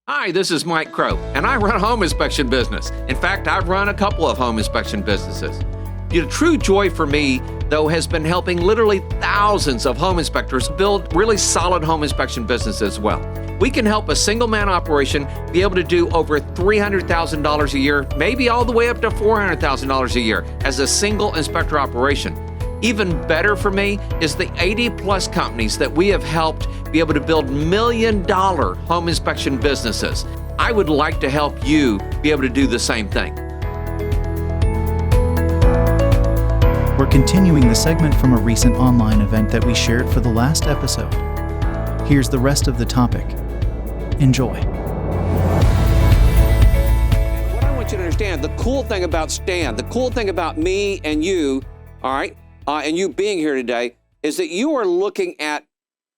Hi, this is Mike Crow, and I run a home inspection business. In fact, I've run a couple of home inspection businesses. The true joy for me, though, has been helping literally thousands of home inspectors build really solid home inspection businesses as well. We can help a single-man operation be able to do over $300,000 a year, maybe all the way up to $400,000 a year as a single inspector operation. Even better for me is the 80-plus companies that we have helped be able to build million-dollar home inspection businesses. I would like to help you be able to do the same thing. We're continuing the segment from a recent online event that we shared for the last episode. Here's the rest of the topic. Enjoy. What I want you to understand, the cool thing about Stan, the cool thing about me and you, all right, and you being here today, is that you are looking at,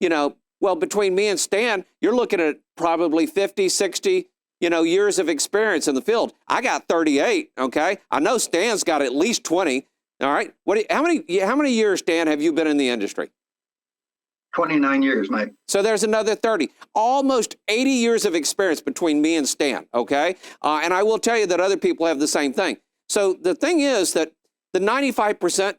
between me and Stan, you're looking at probably 50, 60, years of experience in the field. I got 38, okay? I know Stan's got at least 20, all right? How many years, Stan, have you been in the industry? 29 years, Mike. So there's another 30. Almost 80 years of experience between me and Stan, okay? And I will tell you that other people have the same thing. So the thing is that the 95%,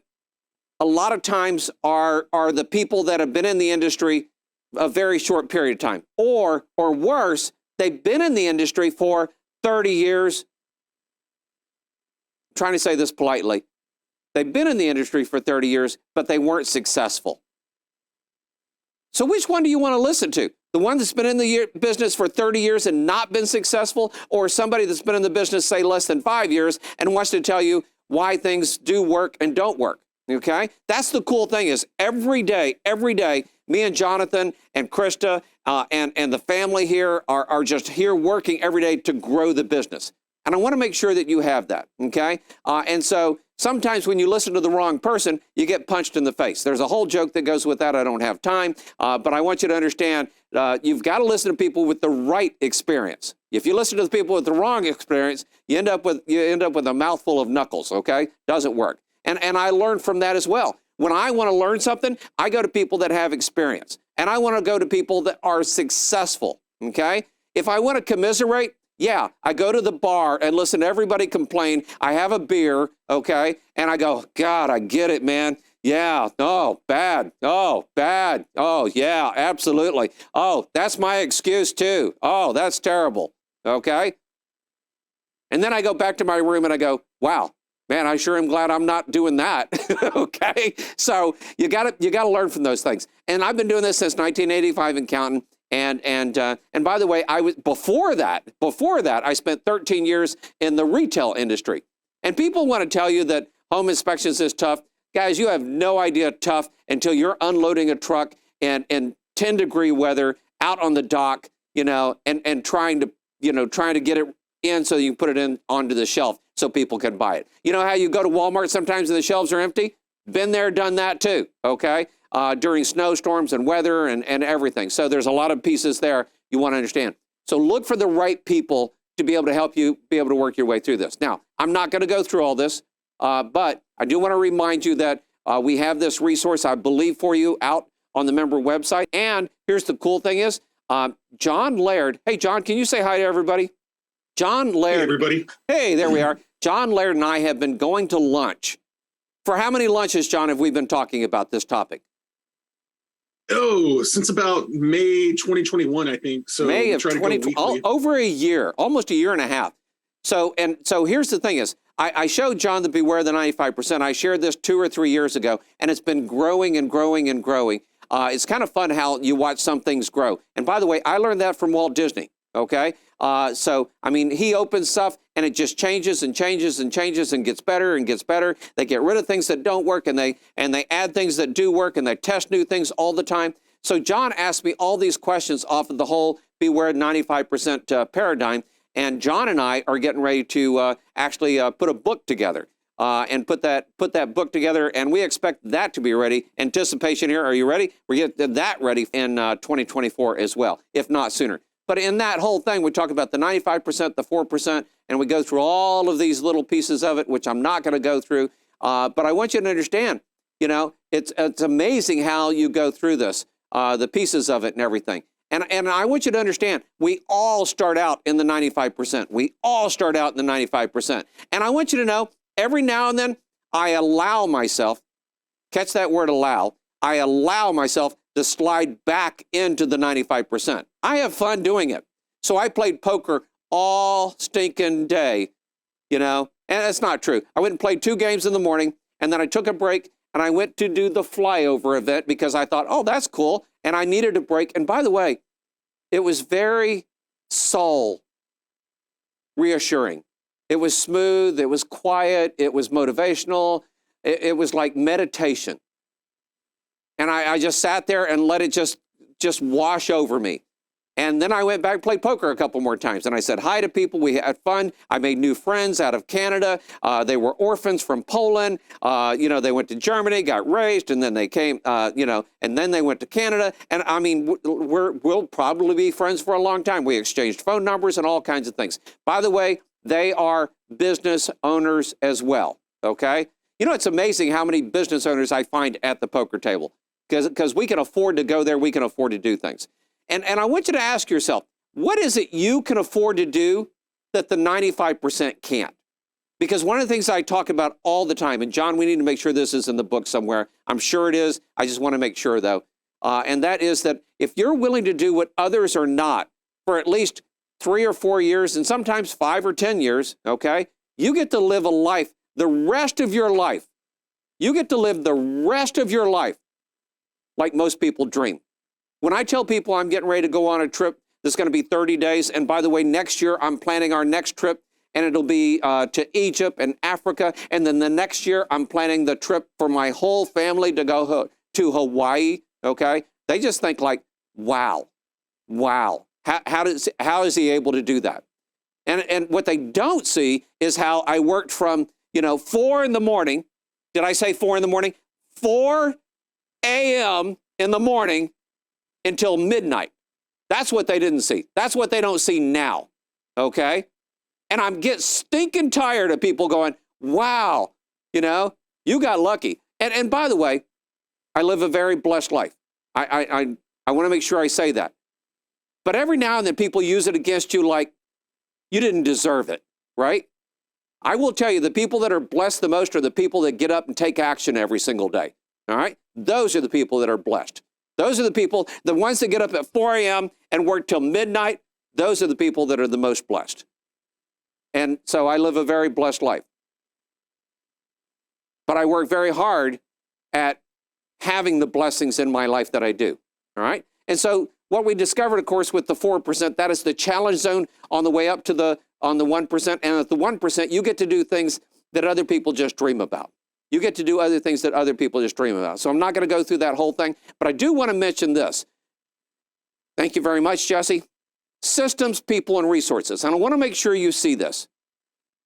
a lot of times are the people that have been in the industry a very short period of time. Or worse, they've been in the industry for 30 years. I'm trying to say this politely. They've been in the industry for 30 years, but they weren't successful. So which one do you want to listen to? The one that's been in the business for 30 years and not been successful, or somebody that's been in the business, say, less than 5 years and wants to tell you why things do work and don't work? Okay? That's the cool thing is every day, me and Jonathan and Krista and the family here are just here working every day to grow the business. And I want to make sure that you have that, okay? And so sometimes when you listen to the wrong person, you get punched in the face. There's a whole joke that goes with that. I don't have time, but I want you to understand you've got to listen to people with the right experience. If you listen to the people with the wrong experience, you end up with a mouthful of knuckles, okay? Doesn't work. And I learned from that as well. When I want to learn something, I go to people that have experience. And I want to go to people that are successful, okay? If I want to commiserate, yeah, I go to the bar and listen to everybody complain. I have a beer, okay? And I go, God, I get it, man. Yeah, oh, bad. Oh, bad. Oh, yeah, absolutely. Oh, that's my excuse too. Oh, that's terrible, okay? And then I go back to my room and I go, wow. Man, I sure am glad I'm not doing that. Okay, so you got to learn from those things. And I've been doing this since 1985 in counting. And by the way, before that, I spent 13 years in the retail industry. And people want to tell you that home inspections is tough. Guys, you have no idea tough until you're unloading a truck in 10-degree weather out on the dock, and trying to get it in so you can put it in onto the shelf so people can buy it. You know how you go to Walmart sometimes and the shelves are empty? Been there, done that too, okay? During snowstorms and weather and everything. So there's a lot of pieces there you want to understand. So look for the right people to be able to help you be able to work your way through this. Now, I'm not going to go through all this, but I do want to remind you that we have this resource, I believe, for you out on the member website. And here's the cool thing is, John Laird. Hey, John, can you say hi to everybody? John Laird. Hey, everybody. Hey, there we are. John Laird and I have been going to lunch. For how many lunches, John, have we been talking about this topic? Oh, since about May 2021, I think. So May of 2020, over a year, almost a year and a half. So here's the thing is, I showed John the Beware the 95%. I shared this 2 or 3 years ago, and it's been growing and growing and growing. It's kind of fun how you watch some things grow. And by the way, I learned that from Walt Disney, okay? He opens stuff and it just changes and changes and changes and gets better and gets better. They get rid of things that don't work and they add things that do work and they test new things all the time. So John asked me all these questions off of the whole Beware 95% paradigm. And John and I are getting ready to actually put a book together and put that book together. And we expect that to be ready. Anticipation here. Are you ready? We get that ready in 2024 as well, if not sooner. But in that whole thing, we talk about the 95%, the 4%, and we go through all of these little pieces of it, which I'm not going to go through. But I want you to understand, it's amazing how you go through this, the pieces of it and everything. And I want you to understand, we all start out in the 95%. We all start out in the 95%. And I want you to know, every now and then, I allow myself, catch that word allow, I allow myself to slide back into the 95%. I have fun doing it. So I played poker all stinking day, you know, and that's not true. I went and played 2 games in the morning, and then I took a break, and I went to do the flyover event because I thought, oh, that's cool, and I needed a break. And by the way, it was very soul reassuring. It was smooth, it was quiet, it was motivational, it was like meditation. And I just sat there and let it just wash over me. And then I went back and played poker a couple more times. And I said hi to people. We had fun. I made new friends out of Canada. They were orphans from Poland. You know, they went to Germany, got raised, and then they came, you know, and then they went to Canada. And I mean, we'll probably be friends for a long time. We exchanged phone numbers and all kinds of things. By the way, they are business owners as well, okay? You know, it's amazing how many business owners I find at the poker table because we can afford to go there. We can afford to do things. And I want you to ask yourself, what is it you can afford to do that the 95% can't? Because one of the things I talk about all the time, and John, we need to make sure this is in the book somewhere. I'm sure it is. I just want to make sure, though. And that is that if you're willing to do what others are not for at least 3 or 4 years, and sometimes 5 or 10 years, okay, you get to live a life, the rest of your life. You get to live the rest of your life like most people dream. When I tell people I'm getting ready to go on a trip that's going to be 30 days, and by the way, next year I'm planning our next trip, and it'll be to Egypt and Africa, and then the next year I'm planning the trip for my whole family to go to Hawaii, okay? They just think like, wow, how is he able to do that? And what they don't see is how I worked from, 4 in the morning. Did I say 4 in the morning? 4 a.m. in the morning until midnight. That's what they didn't see. That's what they don't see now, okay? And I'm getting stinking tired of people going, wow, you got lucky. And by the way, I live a very blessed life. I want to make sure I say that. But every now and then people use it against you like you didn't deserve it, right? I will tell you, the people that are blessed the most are the people that get up and take action every single day, all right? Those are the people that are blessed. Those are the people, the ones that get up at 4 a.m. and work till midnight, those are the people that are the most blessed. And so I live a very blessed life. But I work very hard at having the blessings in my life that I do, all right? And so what we discovered, of course, with the 4%, that is the challenge zone on the way up to on the 1%. And at the 1%, you get to do things that other people just dream about. You get to do other things that other people just dream about. So I'm not going to go through that whole thing, but I do want to mention this. Thank you very much, Jesse. Systems, people, and resources. And I want to make sure you see this.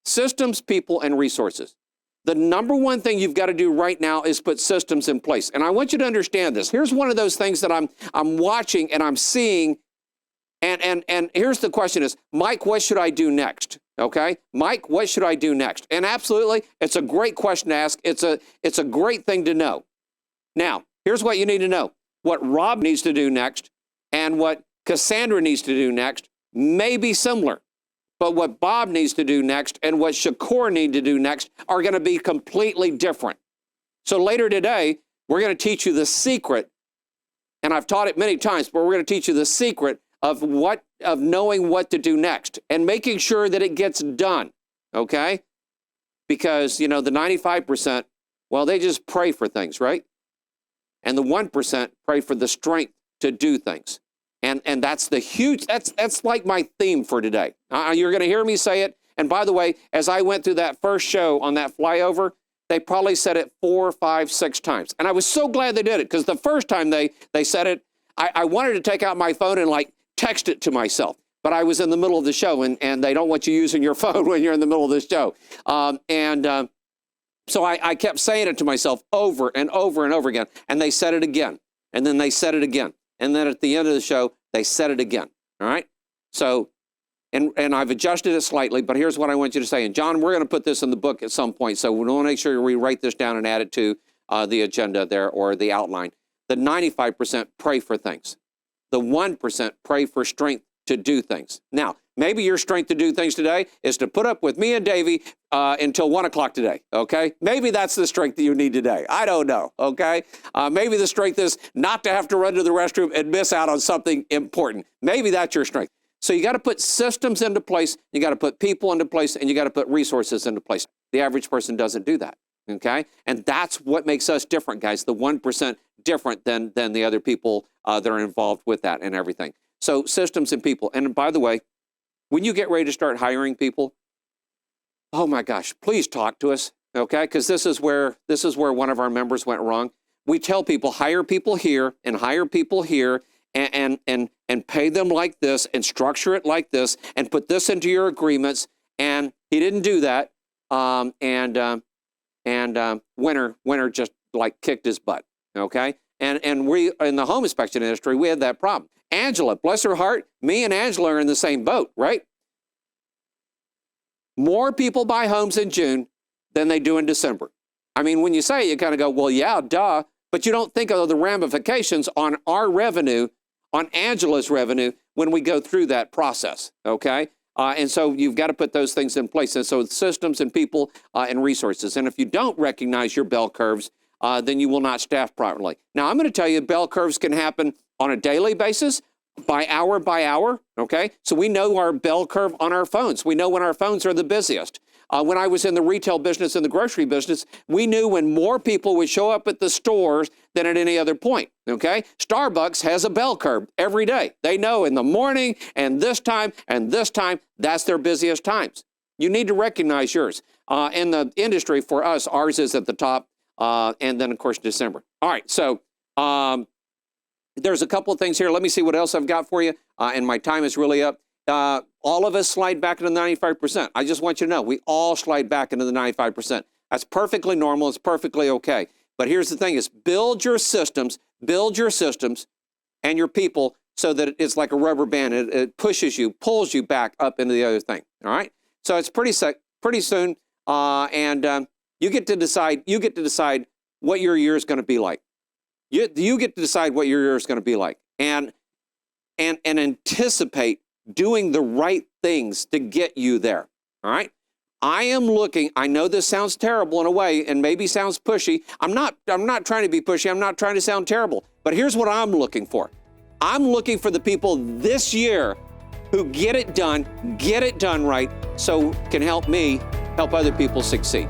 Systems, people, and resources. The number one thing you've got to do right now is put systems in place. And I want you to understand this. Here's one of those things that I'm watching and I'm seeing. And here's the question is, Mike, what should I do next? Okay? Mike, what should I do next? And absolutely, it's a great question to ask. It's a great thing to know. Now, here's what you need to know. What Rob needs to do next and what Cassandra needs to do next may be similar. But what Bob needs to do next and what Shakur needs to do next are going to be completely different. So later today, we're going to teach you the secret, and I've taught it many times, but we're going to teach you the secret of knowing what to do next and making sure that it gets done, okay? Because, the 95%, well, they just pray for things, right? And the 1% pray for the strength to do things. And that's that's like my theme for today. You're going to hear me say it. And by the way, as I went through that first show on that flyover, they probably said it 4, 5, 6 times. And I was so glad they did it because the first time they said it, I wanted to take out my phone and text it to myself. But I was in the middle of the show, and they don't want you using your phone when you're in the middle of the show. So I kept saying it to myself over and over and over again. And they said it again. And then they said it again. And then at the end of the show, they said it again, all right? So, and I've adjusted it slightly, but here's what I want you to say. And John, we're going to put this in the book at some point, so we want to make sure we write this down and add it to the agenda there or the outline. The 95% pray for things. The 1% pray for strength to do things. Now, maybe your strength to do things today is to put up with me and Davey until 1 o'clock today, okay? Maybe that's the strength that you need today. I don't know, okay? Maybe the strength is not to have to run to the restroom and miss out on something important. Maybe that's your strength. So you got to put systems into place, you got to put people into place, and you got to put resources into place. The average person doesn't do that, okay? And that's what makes us different, guys, the 1% different than the other people that are involved with that and everything. So systems and people. And by the way, when you get ready to start hiring people, oh my gosh, please talk to us, okay? Because this is where one of our members went wrong. We tell people, hire people here and hire people here and pay them like this and structure it like this and put this into your agreements. And he didn't do that. Winter just like kicked his butt, okay? And we, in the home inspection industry, we had that problem. Angela, bless her heart, me and Angela are in the same boat, right? More people buy homes in June than they do in December. I mean, when you say it, you kind of go, well, yeah, duh, but you don't think of the ramifications on our revenue, on Angela's revenue, when we go through that process, okay? And so you've got to put those things in place. And so systems and people and resources. And if you don't recognize your bell curves, then you will not staff properly. Now, I'm going to tell you, bell curves can happen on a daily basis, by hour, okay? So we know our bell curve on our phones. We know when our phones are the busiest. When I was in the retail business and the grocery business, we knew when more people would show up at the stores than at any other point, okay? Starbucks has a bell curve every day. They know in the morning and this time, that's their busiest times. You need to recognize yours. In the industry, for us, ours is at the top, and then, of course, December. All right, so there's a couple of things here. Let me see what else I've got for you, and my time is really up. All of us slide back into the 95%. I just want you to know, we all slide back into the 95%. That's perfectly normal. It's perfectly okay. But here's the thing is build your systems and your people so that it's like a rubber band. It pushes you, pulls you back up into the other thing, all right? So it's pretty soon, and you get to decide what your year is going to be like. You get to decide what your year is going to be like and anticipate doing the right things to get you there, all right? I know this sounds terrible in a way and maybe sounds pushy. I'm not trying to be pushy. I'm not trying to sound terrible. But here's what I'm looking for. I'm looking for the people this year who get it done right, so can help me help other people succeed.